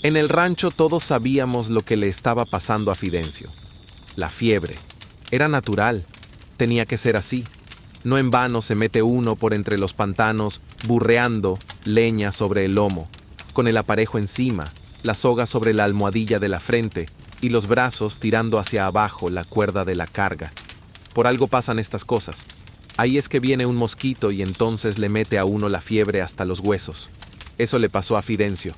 En el rancho todos sabíamos lo que le estaba pasando a Fidencio. La fiebre. Era natural. Tenía que ser así. No en vano se mete uno por entre los pantanos, burreando leña sobre el lomo, con el aparejo encima, la soga sobre la almohadilla de la frente y los brazos tirando hacia abajo la cuerda de la carga. Por algo pasan estas cosas. Ahí es que viene un mosquito y entonces le mete a uno la fiebre hasta los huesos. Eso le pasó a Fidencio.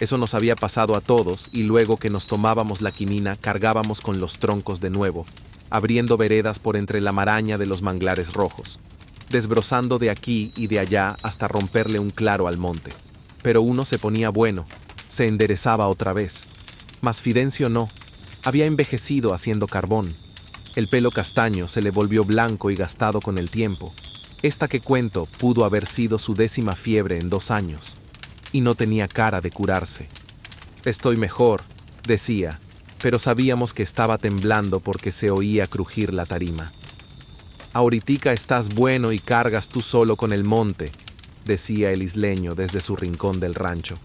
Eso nos había pasado a todos y luego que nos tomábamos la quinina cargábamos con los troncos de nuevo, abriendo veredas por entre la maraña de los manglares rojos, desbrozando de aquí y de allá hasta romperle un claro al monte. Pero uno se ponía bueno, se enderezaba otra vez. Mas Fidencio no, había envejecido haciendo carbón. El pelo castaño se le volvió blanco y gastado con el tiempo. Esta que cuento pudo haber sido su 10ª fiebre en 2 años. Y no tenía cara de curarse. Estoy mejor, decía, pero sabíamos que estaba temblando porque se oía crujir la tarima. Ahoritica estás bueno y cargas tú solo con el monte, decía el isleño desde su rincón del rancho.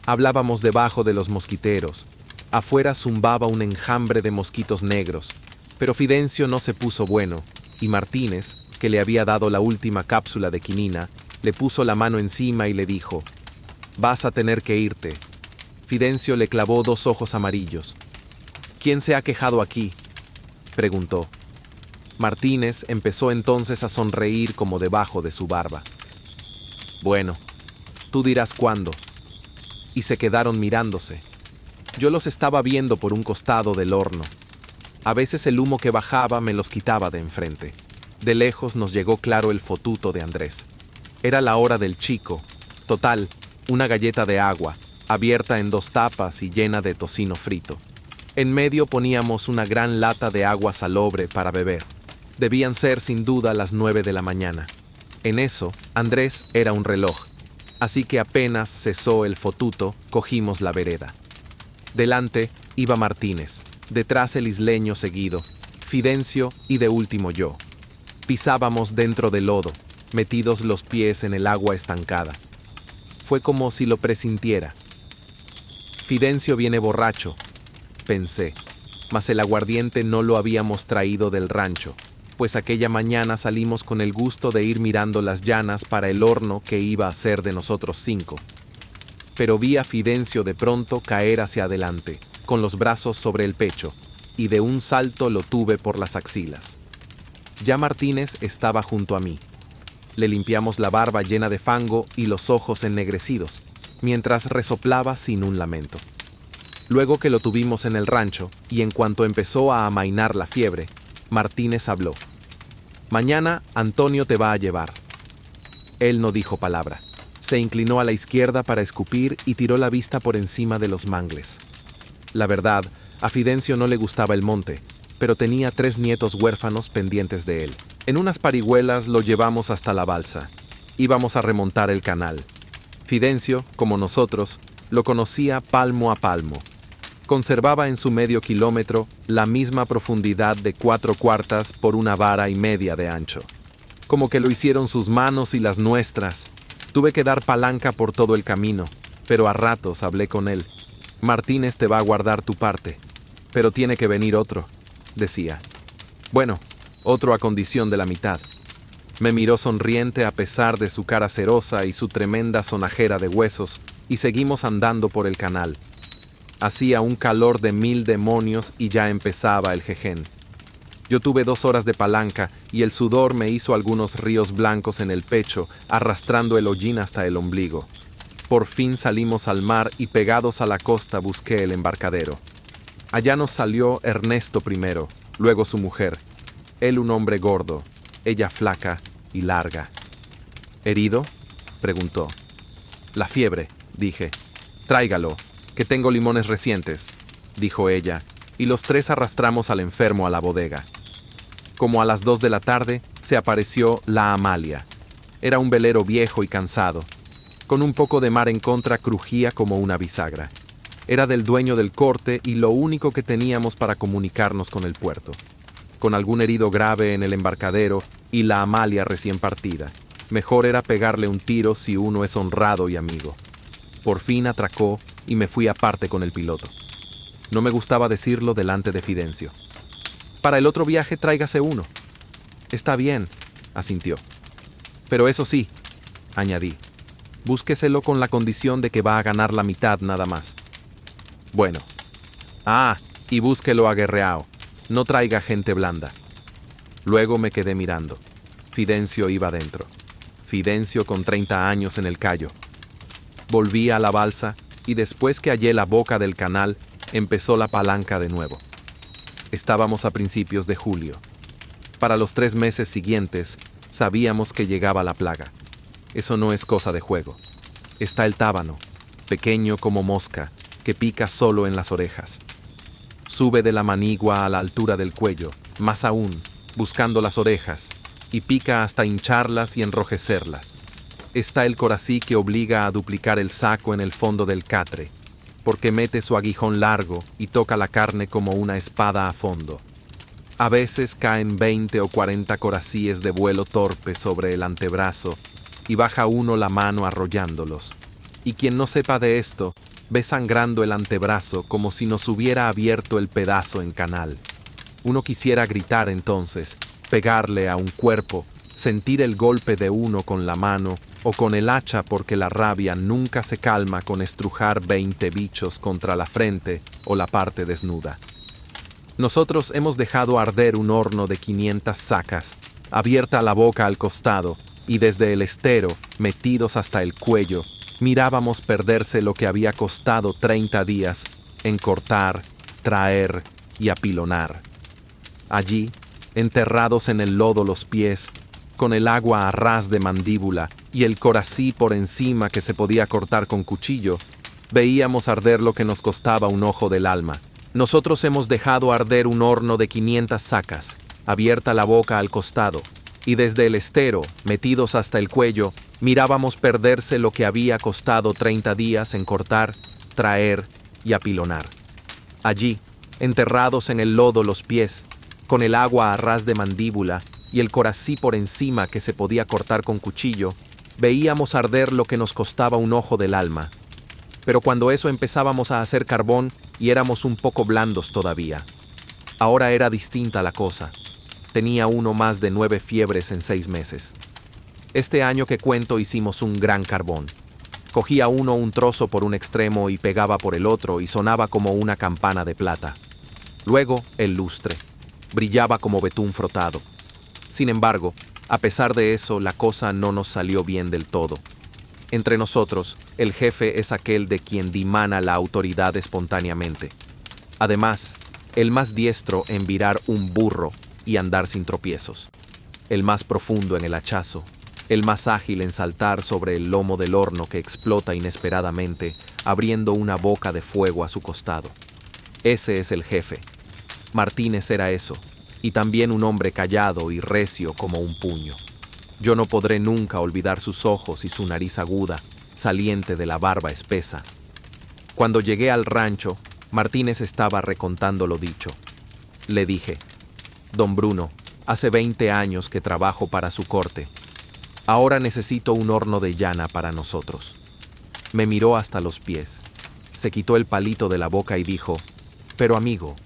Hablábamos debajo de los mosquiteros. Afuera zumbaba un enjambre de mosquitos negros, pero Fidencio no se puso bueno, y Martínez, que le había dado la última cápsula de quinina, le puso la mano encima y le dijo: «Vas a tener que irte». Fidencio le clavó 2 ojos amarillos. «¿Quién se ha quejado aquí?», preguntó. Martínez empezó entonces a sonreír como debajo de su barba. «Bueno, tú dirás cuándo». Y se quedaron mirándose. Yo los estaba viendo por un costado del horno. A veces el humo que bajaba me los quitaba de enfrente. De lejos nos llegó claro el fotuto de Andrés. Era la hora del chico. Total, una galleta de agua, abierta en 2 tapas y llena de tocino frito. En medio poníamos una gran lata de agua salobre para beber. Debían ser sin duda las 9 de la mañana. En eso, Andrés era un reloj. Así que apenas cesó el fotuto, cogimos la vereda. Delante iba Martínez, detrás el isleño seguido, Fidencio y de último yo. Pisábamos dentro del lodo, metidos los pies en el agua estancada. Fue como si lo presintiera. Fidencio viene borracho, pensé, mas el aguardiente no lo habíamos traído del rancho, pues aquella mañana salimos con el gusto de ir mirando las llanas para el horno que iba a ser de nosotros 5. Pero vi a Fidencio de pronto caer hacia adelante, con los brazos sobre el pecho, y de un salto lo tuve por las axilas. Ya Martínez estaba junto a mí. Le limpiamos la barba llena de fango y los ojos ennegrecidos, mientras resoplaba sin un lamento. Luego que lo tuvimos en el rancho, y en cuanto empezó a amainar la fiebre, Martínez habló. «Mañana Antonio te va a llevar». Él no dijo palabra. Se inclinó a la izquierda para escupir y tiró la vista por encima de los mangles. La verdad, a Fidencio no le gustaba el monte, pero tenía 3 nietos huérfanos pendientes de él. En unas parihuelas lo llevamos hasta la balsa. Íbamos a remontar el canal. Fidencio, como nosotros, lo conocía palmo a palmo. Conservaba en su medio kilómetro la misma profundidad de 4/4 por 1 vara y media de ancho. Como que lo hicieron sus manos y las nuestras. Tuve que dar palanca por todo el camino, pero a ratos hablé con él. «Martínez te va a guardar tu parte, pero tiene que venir otro», decía. «Bueno, otro a condición de la mitad». Me miró sonriente a pesar de su cara cerosa y su tremenda sonajera de huesos, y seguimos andando por el canal. Hacía un calor de 1000 demonios y ya empezaba el jején. Yo tuve 2 horas de palanca y el sudor me hizo algunos ríos blancos en el pecho, arrastrando el hollín hasta el ombligo. Por fin salimos al mar y pegados a la costa busqué el embarcadero. Allá nos salió Ernesto primero, luego su mujer. Él un hombre gordo, ella flaca y larga. «¿Herido?», preguntó. «La fiebre», dije. «Tráigalo, que tengo limones recientes», dijo ella, y los 3 arrastramos al enfermo a la bodega. Como a las 2 de la tarde, se apareció la Amalia. Era un velero viejo y cansado. Con un poco de mar en contra crujía como una bisagra. Era del dueño del corte y lo único que teníamos para comunicarnos con el puerto. Con algún herido grave en el embarcadero y la Amalia recién partida. Mejor era pegarle un tiro si uno es honrado y amigo. Por fin atracó y me fui aparte con el piloto. No me gustaba decirlo delante de Fidencio. Para el otro viaje tráigase uno. Está bien, asintió. Pero eso sí, añadí, búsqueselo con la condición de que va a ganar la mitad nada más. Bueno. Y búsquelo a Guerreao. No traiga gente blanda. Luego me quedé mirando. Fidencio iba dentro. Fidencio con 30 años en el callo. Volví a la balsa y después que hallé la boca del canal, empezó la palanca de nuevo. Estábamos a principios de julio. Para los 3 meses siguientes, sabíamos que llegaba la plaga. Eso no es cosa de juego. Está el tábano, pequeño como mosca, que pica solo en las orejas. Sube de la manigua a la altura del cuello, más aún, buscando las orejas, y pica hasta hincharlas y enrojecerlas. Está el corací que obliga a duplicar el saco en el fondo del catre, porque mete su aguijón largo y toca la carne como una espada a fondo. A veces caen 20 o 40 coracíes de vuelo torpe sobre el antebrazo y baja uno la mano arrollándolos. Y quien no sepa de esto, ve sangrando el antebrazo como si nos hubiera abierto el pedazo en canal. Uno quisiera gritar entonces, pegarle a un cuerpo, sentir el golpe de uno con la mano o con el hacha porque la rabia nunca se calma con estrujar 20 bichos contra la frente o la parte desnuda. Nosotros hemos dejado arder un horno de 500 sacas, abierta la boca al costado, y desde el estero, metidos hasta el cuello, mirábamos perderse lo que había costado 30 días en cortar, traer y apilonar. Allí, enterrados en el lodo los pies, con el agua a ras de mandíbula y el corací por encima que se podía cortar con cuchillo, veíamos arder lo que nos costaba un ojo del alma. Nosotros hemos dejado arder un horno de 500 sacas, abierta la boca al costado, y desde el estero, metidos hasta el cuello, mirábamos perderse lo que había costado 30 días en cortar, traer y apilonar. Allí, enterrados en el lodo los pies, con el agua a ras de mandíbula y el corací por encima que se podía cortar con cuchillo, veíamos arder lo que nos costaba un ojo del alma. Pero cuando eso empezábamos a hacer carbón y éramos un poco blandos todavía. Ahora era distinta la cosa. Tenía uno más de 9 fiebres en 6 meses. Este año que cuento hicimos un gran carbón. Cogía uno un trozo por un extremo y pegaba por el otro y sonaba como una campana de plata. Luego el lustre. Brillaba como betún frotado. Sin embargo, a pesar de eso, la cosa no nos salió bien del todo. Entre nosotros, el jefe es aquel de quien dimana la autoridad espontáneamente. Además, el más diestro en virar un burro y andar sin tropiezos. El más profundo en el hachazo. El más ágil en saltar sobre el lomo del horno que explota inesperadamente, abriendo una boca de fuego a su costado. Ese es el jefe. Martínez era eso, y también un hombre callado y recio como un puño. Yo no podré nunca olvidar sus ojos y su nariz aguda, saliente de la barba espesa. Cuando llegué al rancho, Martínez estaba recontando lo dicho. Le dije, «Don Bruno, hace 20 años que trabajo para su corte. Ahora necesito un horno de llana para nosotros». Me miró hasta los pies. Se quitó el palito de la boca y dijo, «Pero amigo,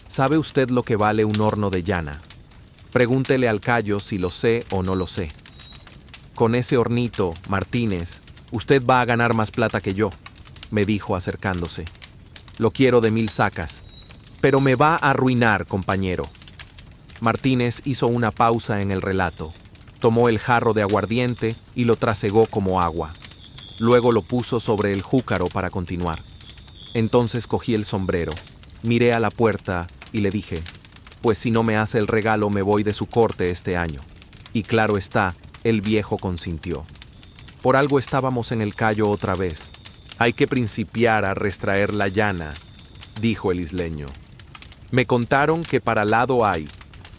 ¿sabe usted lo que vale un horno de llana? Pregúntele al Cayo si lo sé o no lo sé. Con ese hornito, Martínez, usted va a ganar más plata que yo», me dijo acercándose. «Lo quiero de 1000 sacas, pero me va a arruinar, compañero». Martínez hizo una pausa en el relato, tomó el jarro de aguardiente y lo trasegó como agua. Luego lo puso sobre el júcaro para continuar. Entonces cogí el sombrero, miré a la puerta y le dije, «Pues si no me hace el regalo me voy de su corte este año». Y claro está, el viejo consintió. Por algo estábamos en el Cayo otra vez. «Hay que principiar a restraer la llana», dijo el isleño. «Me contaron que para lado hay»,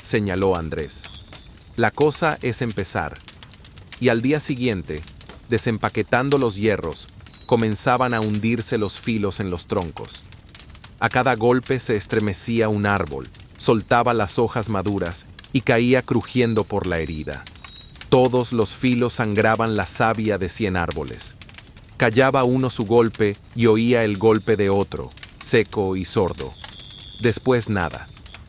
señaló Andrés. «La cosa es empezar». Y al día siguiente, desempaquetando los hierros, comenzaban a hundirse los filos en los troncos. A cada golpe se estremecía un árbol, soltaba las hojas maduras y caía crujiendo por la herida. Todos los filos sangraban la savia de 100 árboles. Callaba uno su golpe y oía el golpe de otro, seco y sordo. Después nada,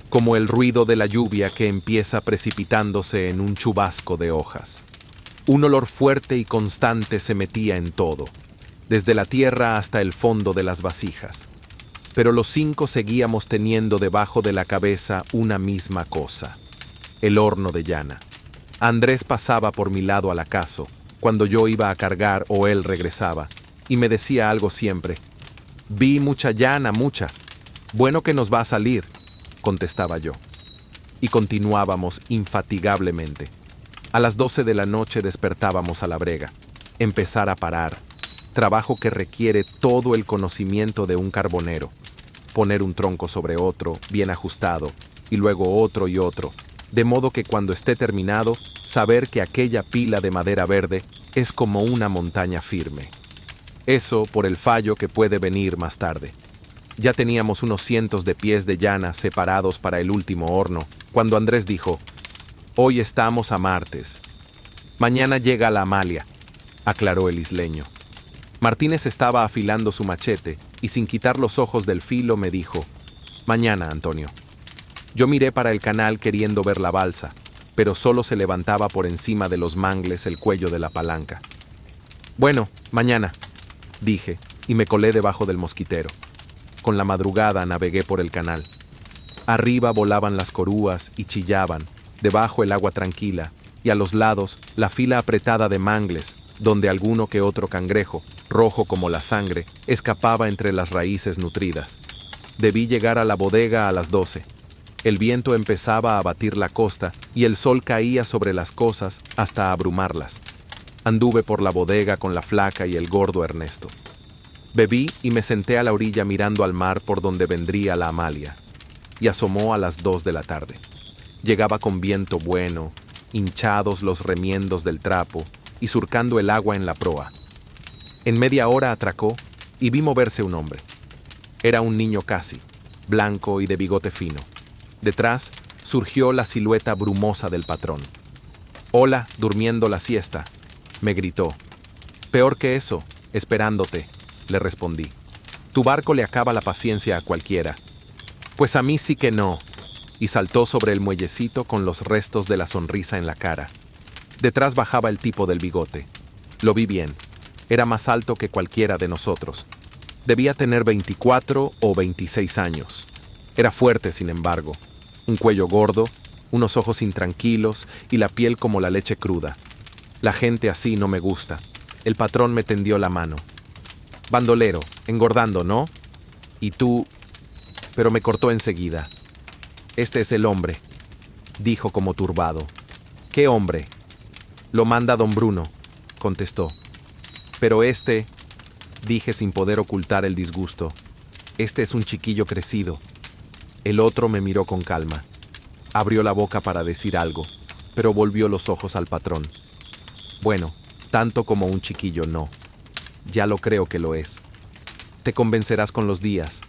como el ruido de la lluvia que empieza precipitándose en un chubasco de hojas. Un olor fuerte y constante se metía en todo, desde la tierra hasta el fondo de las vasijas. Pero los 5 seguíamos teniendo debajo de la cabeza una misma cosa: el horno de llana. Andrés pasaba por mi lado al acaso, cuando yo iba a cargar o él regresaba, y me decía algo siempre. «Vi mucha llana, mucha. Bueno que nos va a salir», contestaba yo. Y continuábamos infatigablemente. A las 12 de la noche despertábamos a la brega. Empezar a parar. Trabajo que requiere todo el conocimiento de un carbonero. Poner un tronco sobre otro, bien ajustado, y luego otro y otro, de modo que cuando esté terminado, saber que aquella pila de madera verde es como una montaña firme. Eso por el fallo que puede venir más tarde. Ya teníamos unos cientos de pies de llana separados para el último horno, cuando Andrés dijo: «Hoy estamos a martes. Mañana llega la Amalia», aclaró el isleño. Martínez estaba afilando su machete y sin quitar los ojos del filo me dijo: «Mañana, Antonio». Yo miré para el canal queriendo ver la balsa, pero solo se levantaba por encima de los mangles el cuello de la palanca. «Bueno, mañana», dije, y me colé debajo del mosquitero. Con la madrugada navegué por el canal. Arriba volaban las corúas y chillaban, debajo el agua tranquila, y a los lados la fila apretada de mangles, donde alguno que otro cangrejo, rojo como la sangre, escapaba entre las raíces nutridas. Debí llegar a la bodega a las 12. El viento empezaba a batir la costa y el sol caía sobre las cosas hasta abrumarlas. Anduve por la bodega con la flaca y el gordo Ernesto. Bebí y me senté a la orilla mirando al mar por donde vendría la Amalia. Y asomó a las 2 de la tarde. Llegaba con viento bueno, hinchados los remiendos del trapo y surcando el agua en la proa. En media hora atracó y vi moverse un hombre. Era un niño casi, blanco y de bigote fino. Detrás surgió la silueta brumosa del patrón. «Hola, durmiendo la siesta», me gritó. «Peor que eso, esperándote», le respondí. «Tu barco le acaba la paciencia a cualquiera». «Pues a mí sí que no», y saltó sobre el muellecito con los restos de la sonrisa en la cara. Detrás bajaba el tipo del bigote. Lo vi bien. Era más alto que cualquiera de nosotros. Debía tener 24 o 26 años. Era fuerte, sin embargo. Un cuello gordo, unos ojos intranquilos y la piel como la leche cruda. La gente así no me gusta. El patrón me tendió la mano. «Bandolero, engordando, ¿no? Y tú...» Pero me cortó enseguida. «Este es el hombre», dijo como turbado. «¿Qué hombre?» «Lo manda don Bruno», contestó. «Pero este...», dije sin poder ocultar el disgusto. «Este es un chiquillo crecido». El otro me miró con calma. Abrió la boca para decir algo, pero volvió los ojos al patrón. «Bueno, tanto como un chiquillo no. Ya lo creo que lo es. Te convencerás con los días».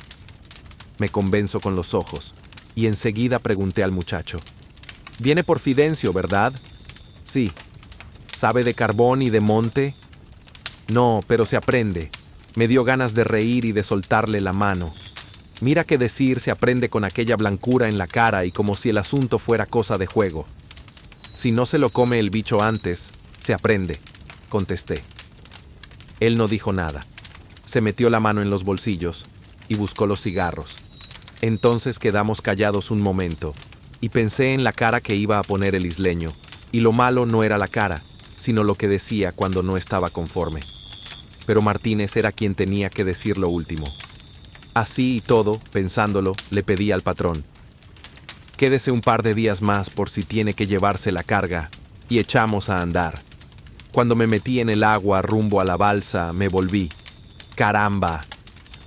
Me convenzo con los ojos, y enseguida pregunté al muchacho: «Viene por Fidencio, ¿verdad?» «Sí». «¿Sabe de carbón y de monte?» «No, pero se aprende». Me dio ganas de reír y de soltarle la mano. Mira qué decir se aprende con aquella blancura en la cara y como si el asunto fuera cosa de juego. «Si no se lo come el bicho antes, se aprende», contesté. Él no dijo nada. Se metió la mano en los bolsillos y buscó los cigarros. Entonces quedamos callados un momento y pensé en la cara que iba a poner el isleño, y lo malo no era la cara, sino lo que decía cuando no estaba conforme. Pero Martínez era quien tenía que decir lo último. Así y todo, pensándolo, le pedí al patrón: «Quédese un par de días más por si tiene que llevarse la carga», y echamos a andar. Cuando me metí en el agua rumbo a la balsa, me volví. «¡Caramba!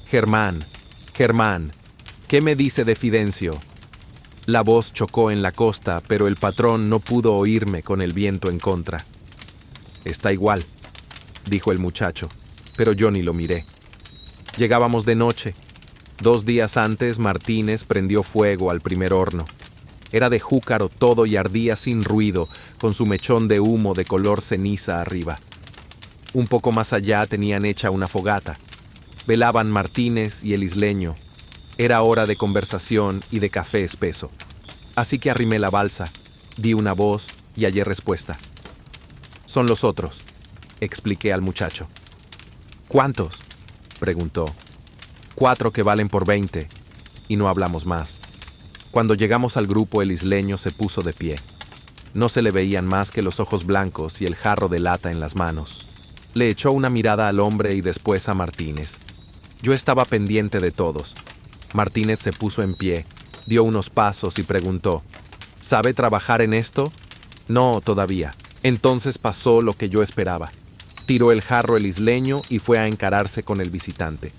Germán, Germán, ¿qué me dice de Fidencio?» La voz chocó en la costa, pero el patrón no pudo oírme con el viento en contra. «Está igual», dijo el muchacho, pero yo ni lo miré. Llegábamos de noche. 2 días antes, Martínez prendió fuego al primer horno. Era de júcaro todo y ardía sin ruido, con su mechón de humo de color ceniza arriba. Un poco más allá tenían hecha una fogata. Velaban Martínez y el isleño. Era hora de conversación y de café espeso. Así que arrimé la balsa, di una voz y hallé respuesta. «Son los otros», expliqué al muchacho. «¿Cuántos?», preguntó. «4 que valen por 20», y no hablamos más. Cuando llegamos al grupo, el isleño se puso de pie. No se le veían más que los ojos blancos y el jarro de lata en las manos. Le echó una mirada al hombre y después a Martínez. Yo estaba pendiente de todos. Martínez se puso en pie, dio unos pasos y preguntó: «¿Sabe trabajar en esto?». «No, todavía». Entonces pasó lo que yo esperaba. Tiró el jarro el isleño y fue a encararse con el visitante.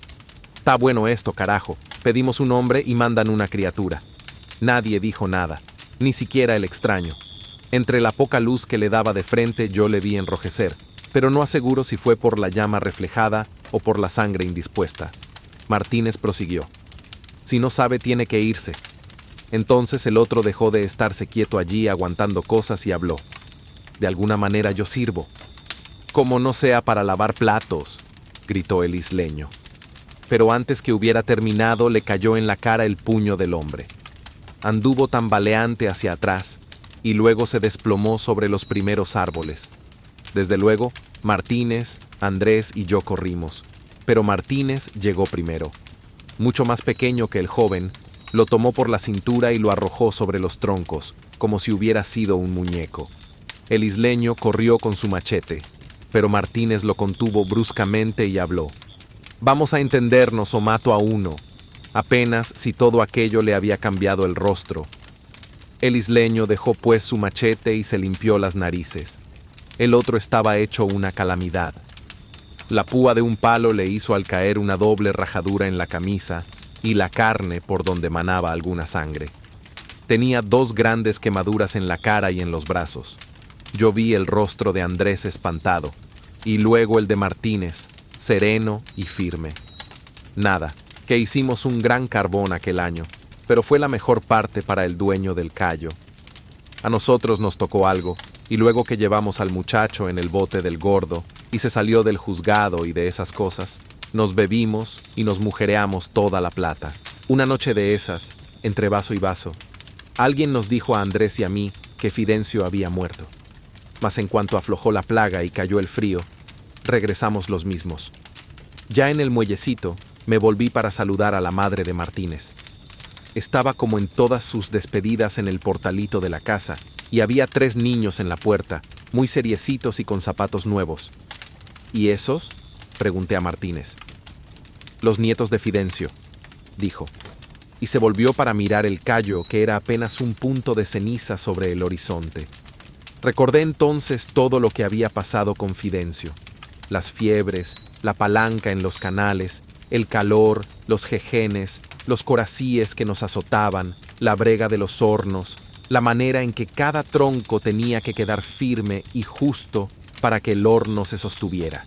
«Está bueno esto, carajo. Pedimos un hombre y mandan una criatura». Nadie dijo nada, ni siquiera el extraño. Entre la poca luz que le daba de frente yo le vi enrojecer, pero no aseguro si fue por la llama reflejada o por la sangre indispuesta. Martínez prosiguió: «Si no sabe, tiene que irse». Entonces el otro dejó de estarse quieto allí aguantando cosas y habló: «De alguna manera yo sirvo». «Como no sea para lavar platos», gritó el isleño. Pero antes que hubiera terminado le cayó en la cara el puño del hombre. Anduvo tambaleante hacia atrás y luego se desplomó sobre los primeros árboles. Desde luego, Martínez, Andrés y yo corrimos, pero Martínez llegó primero. Mucho más pequeño que el joven, lo tomó por la cintura y lo arrojó sobre los troncos, como si hubiera sido un muñeco. El isleño corrió con su machete, pero Martínez lo contuvo bruscamente y habló: «Vamos a entendernos o mato a uno», apenas si todo aquello le había cambiado el rostro. El isleño dejó pues su machete y se limpió las narices. El otro estaba hecho una calamidad. La púa de un palo le hizo al caer una doble rajadura en la camisa y la carne por donde manaba alguna sangre. Tenía 2 grandes quemaduras en la cara y en los brazos. Yo vi el rostro de Andrés espantado, y luego el de Martínez, sereno y firme. Nada, que hicimos un gran carbón aquel año, pero fue la mejor parte para el dueño del callo. A nosotros nos tocó algo, y luego que llevamos al muchacho en el bote del gordo, y se salió del juzgado y de esas cosas, nos bebimos y nos mujereamos toda la plata. Una noche de esas, entre vaso y vaso, alguien nos dijo a Andrés y a mí que Fidencio había muerto. Mas en cuanto aflojó la plaga y cayó el frío, regresamos los mismos. Ya en el muellecito, me volví para saludar a la madre de Martínez. Estaba como en todas sus despedidas en el portalito de la casa, y había 3 niños en la puerta, muy seriecitos y con zapatos nuevos. «¿Y esos?», pregunté a Martínez. «Los nietos de Fidencio», dijo, y se volvió para mirar el callo, que era apenas un punto de ceniza sobre el horizonte. Recordé entonces todo lo que había pasado con Fidencio: las fiebres, la palanca en los canales, el calor, los jejenes, los coracíes que nos azotaban, la brega de los hornos, la manera en que cada tronco tenía que quedar firme y justo para que el horno se sostuviera.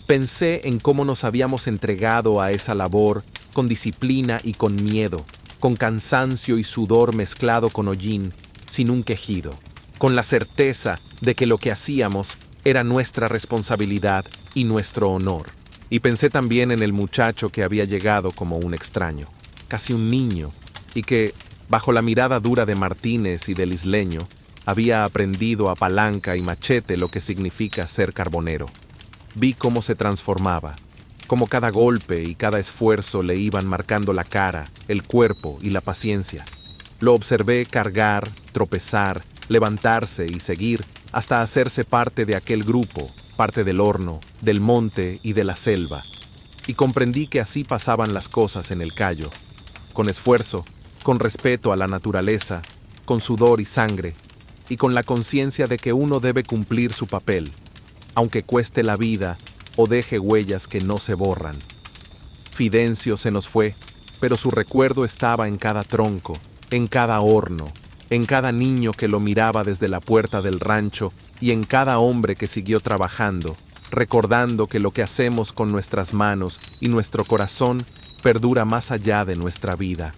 Pensé en cómo nos habíamos entregado a esa labor con disciplina y con miedo, con cansancio y sudor mezclado con hollín, sin un quejido, con la certeza de que lo que hacíamos era nuestra responsabilidad y nuestro honor. Y pensé también en el muchacho que había llegado como un extraño, casi un niño, y que, bajo la mirada dura de Martínez y del isleño, había aprendido a palanca y machete lo que significa ser carbonero. Vi cómo se transformaba, cómo cada golpe y cada esfuerzo le iban marcando la cara, el cuerpo y la paciencia. Lo observé cargar, tropezar, levantarse y seguir hasta hacerse parte de aquel grupo, parte del horno, del monte y de la selva. Y comprendí que así pasaban las cosas en el callo, con esfuerzo, con respeto a la naturaleza, con sudor y sangre, y con la conciencia de que uno debe cumplir su papel, aunque cueste la vida o deje huellas que no se borran. Fidencio se nos fue, pero su recuerdo estaba en cada tronco, en cada horno, en cada niño que lo miraba desde la puerta del rancho y en cada hombre que siguió trabajando, recordando que lo que hacemos con nuestras manos y nuestro corazón perdura más allá de nuestra vida.